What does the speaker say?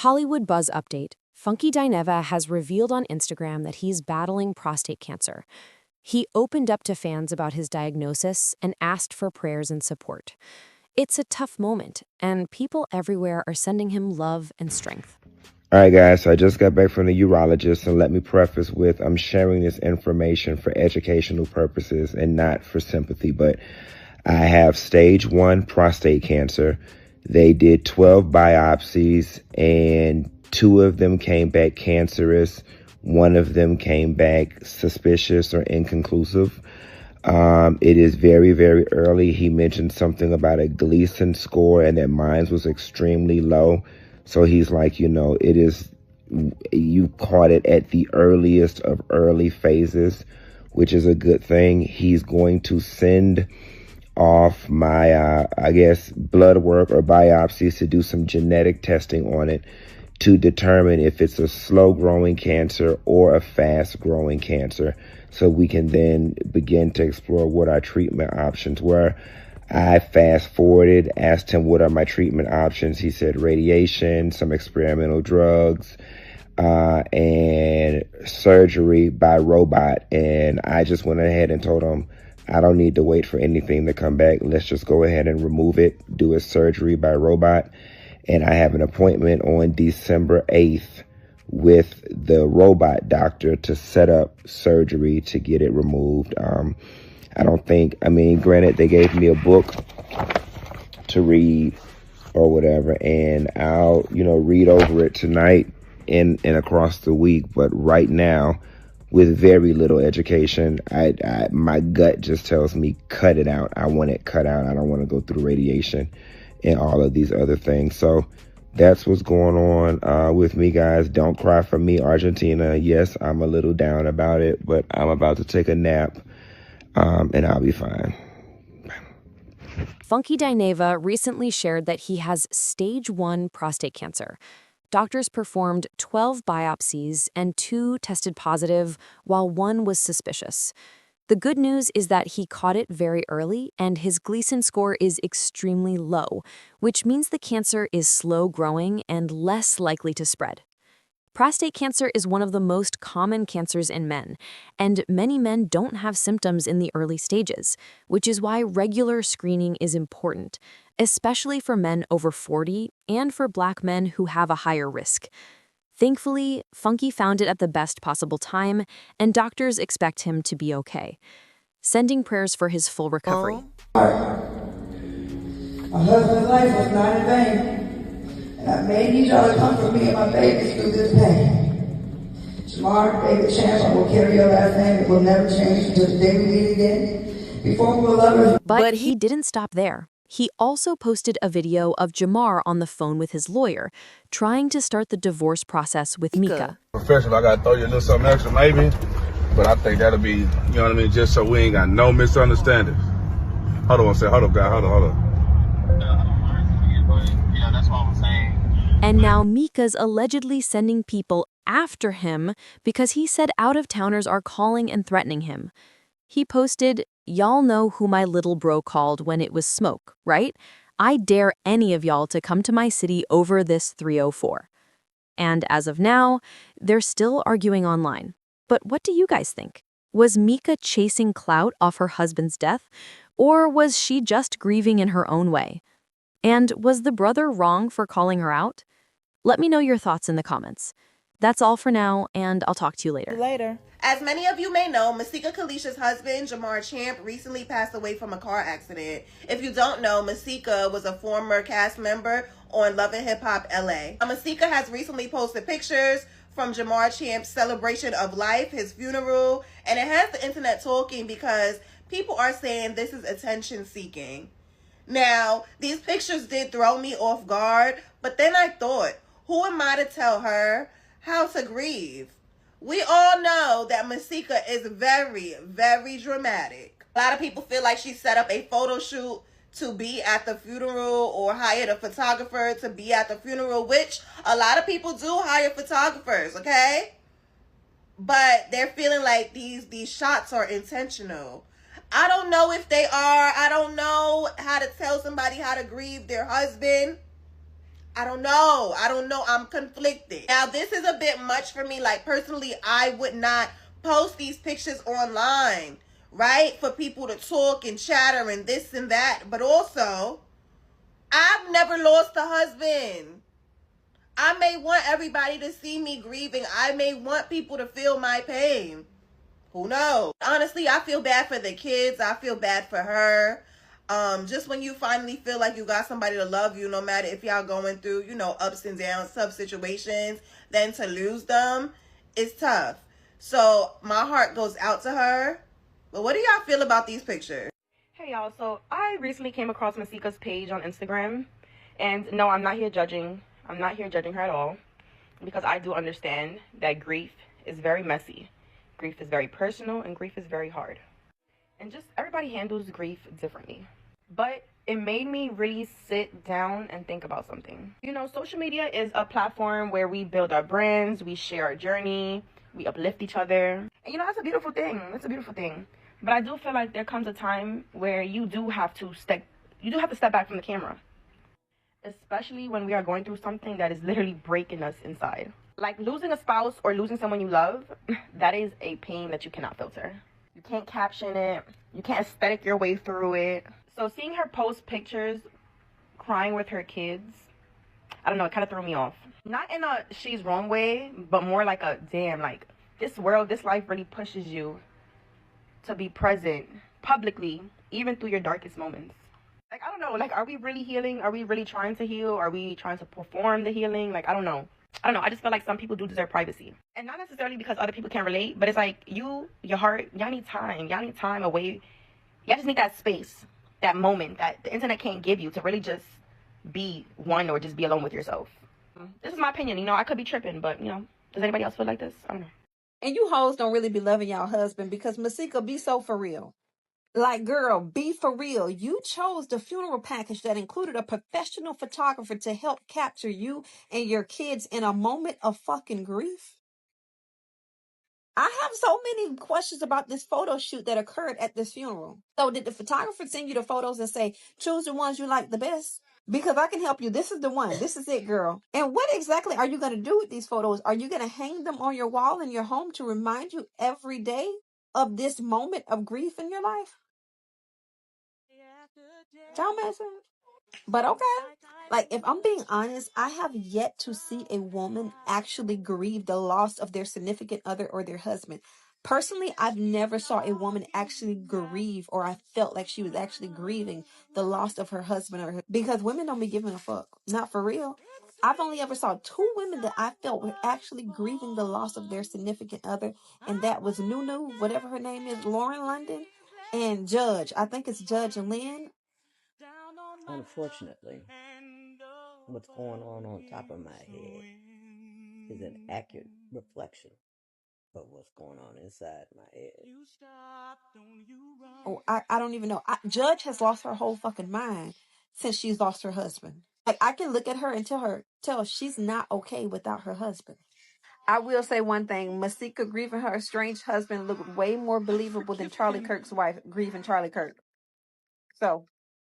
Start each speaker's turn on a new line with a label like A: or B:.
A: Hollywood Buzz update. Funky Dineva has revealed on Instagram that he's battling prostate cancer. He opened up to fans about his diagnosis and asked for prayers and support. It's a tough moment, and people everywhere are sending him love and strength.
B: All right, guys, so I just got back from the urologist, and let me preface with I'm sharing this information for educational purposes and not for sympathy, but I have stage 1 prostate cancer. They did 12 biopsies, and 2 of them came back cancerous. 1 of them came back suspicious or inconclusive. It is very, very early. He mentioned something about a Gleason score and that mine was extremely low. So he's like, you caught it at the earliest of early phases, which is a good thing. He's going to send off my, blood work or biopsies to do some genetic testing on it to determine if it's a slow-growing cancer or a fast-growing cancer, so we can then begin to explore what our treatment options were. I fast-forwarded, asked him what are my treatment options. He said radiation, some experimental drugs, and surgery by robot. And I just went ahead and told him, I don't need to wait for anything to come back. Let's just go ahead and remove it, do a surgery by robot. And I have an appointment on December 8th with the robot doctor to set up surgery to get it removed. Granted, they gave me a book to read or whatever, and I'll, read over it tonight and across the week. But right now, with very little education, my gut just tells me cut it out. I want it cut out. I don't want to go through radiation and all of these other things. So that's what's going on with me, guys. Don't cry for me, Argentina. Yes, I'm a little down about it, but I'm about to take a nap, and I'll be fine.
A: Funky Dineva recently shared that he has stage 1 prostate cancer. Doctors performed 12 biopsies and 2 tested positive, while 1 was suspicious. The good news is that he caught it very early and his Gleason score is extremely low, which means the cancer is slow growing and less likely to spread. Prostate cancer is one of the most common cancers in men, and many men don't have symptoms in the early stages, which is why regular screening is important, especially for men over 40 and for Black men who have a higher risk. Thankfully, Funky found it at the best possible time, and doctors expect him to be okay. Sending prayers for his full recovery.
C: My husband's life was not in vain, and I may need y'all to comfort me and my babies through this pain. Tomorrow, David Champ, will carry your last name. It will never change until the day we meet again. Before we were lovers.
A: But he didn't stop there. He also posted a video of Jamar on the phone with his lawyer, trying to start the divorce process with Mika.
D: Professional, I gotta throw you a little something extra maybe, but I think that'll be, just so we ain't got no misunderstandings. Hold on, hold up, guy, hold on. Yeah, that's what I'm saying.
A: And now Mika's allegedly sending people after him because he said out-of-towners are calling and threatening him. He posted, "Y'all know who my little bro called when it was smoke, right? I dare any of y'all to come to my city over this 304. And as of now, they're still arguing online. But what do you guys think? Was Mika chasing clout off her husband's death, or was she just grieving in her own way? And was the brother wrong for calling her out? Let me know your thoughts in the comments. That's all for now, and I'll talk to you later.
E: As many of you may know, Masika Kalysha's husband, Jamar Champ, recently passed away from a car accident. If you don't know, Masika was a former cast member on Love and Hip Hop LA. Masika has recently posted pictures from Jamar Champ's celebration of life, his funeral, and it has the internet talking because people are saying this is attention seeking. Now, these pictures did throw me off guard, but then I thought, who am I to tell her how to grieve? We all know that Masika is very, very dramatic. A lot of people feel like she set up a photo shoot to be at the funeral or hired a photographer to be at the funeral, which a lot of people do hire photographers, okay? But they're feeling like these shots are intentional. I don't know if they are. I don't know how to tell somebody how to grieve their husband. I don't know. I'm conflicted. Now, this is a bit much for me. Like, personally, I would not post these pictures online, right? For people to talk and chatter and this and that. But also, I've never lost a husband. I may want everybody to see me grieving. I may want people to feel my pain. Who knows? Honestly, I feel bad for the kids. I feel bad for her. Just when you finally feel like you got somebody to love you, no matter if y'all going through, ups and downs, tough situations, then to lose them is tough. So my heart goes out to her. But what do y'all feel about these pictures?
F: Hey y'all, so I recently came across Masika's page on Instagram, and no, I'm not here judging. I'm not here judging her at all, because I do understand that grief is very messy. Grief is very personal, and grief is very hard. And just everybody handles grief differently. But it made me really sit down and think about something. Social media is a platform where we build our brands, we share our journey, we uplift each other. And that's a beautiful thing. That's a beautiful thing. But I do feel like there comes a time where you do have to step back from the camera. Especially when we are going through something that is literally breaking us inside. Like losing a spouse or losing someone you love, that is a pain that you cannot filter. You can't caption it. You can't aesthetic your way through it. So seeing her post pictures crying with her kids, I don't know, it kind of threw me off. Not in a she's wrong way, but more like a damn, like this world, this life really pushes you to be present publicly, even through your darkest moments. Like, I don't know, like, are we really healing? Are we really trying to heal? Are we trying to perform the healing? Like, I don't know. I just feel like some people do deserve privacy. And not necessarily because other people can't relate, but it's like your heart, y'all need time. Y'all need time away. Y'all just need that space, that moment that the internet can't give you to really just be one or just be alone with yourself. This is my opinion, I could be tripping, but, does anybody else feel like this? I don't know.
G: And you hoes don't really be loving y'all husband, because Masika, be so for real. Like, girl, be for real. You chose the funeral package that included a professional photographer to help capture you and your kids in a moment of fucking grief. I have so many questions about this photo shoot that occurred at this funeral. So did the photographer send you the photos and say, choose the ones you like the best? Because I can help you. This is the one. This is it, girl. And what exactly are you going to do with these photos? Are you going to hang them on your wall in your home to remind you every day of this moment of grief in your life? Don't mess up. But okay. Like, if I'm being honest, I have yet to see a woman actually grieve the loss of their significant other or their husband. Personally, I've never saw a woman actually grieve, or I felt like she was actually grieving the loss of her husband or her, because women don't be giving a fuck. Not for real. I've only ever saw two women that I felt were actually grieving the loss of their significant other, and that was Nunu, whatever her name is, Lauren London, and Judge. I think it's Judge Lynn.
H: Unfortunately, what's going on top of my head is an accurate reflection of what's going on inside my head.
G: Oh, I don't even know. Judge has lost her whole fucking mind since she's lost her husband. Like, I can look at her and tell she's not okay without her husband. I will say one thing. Masika grieving her estranged husband looked way more believable than Charlie Kirk's wife grieving Charlie Kirk. So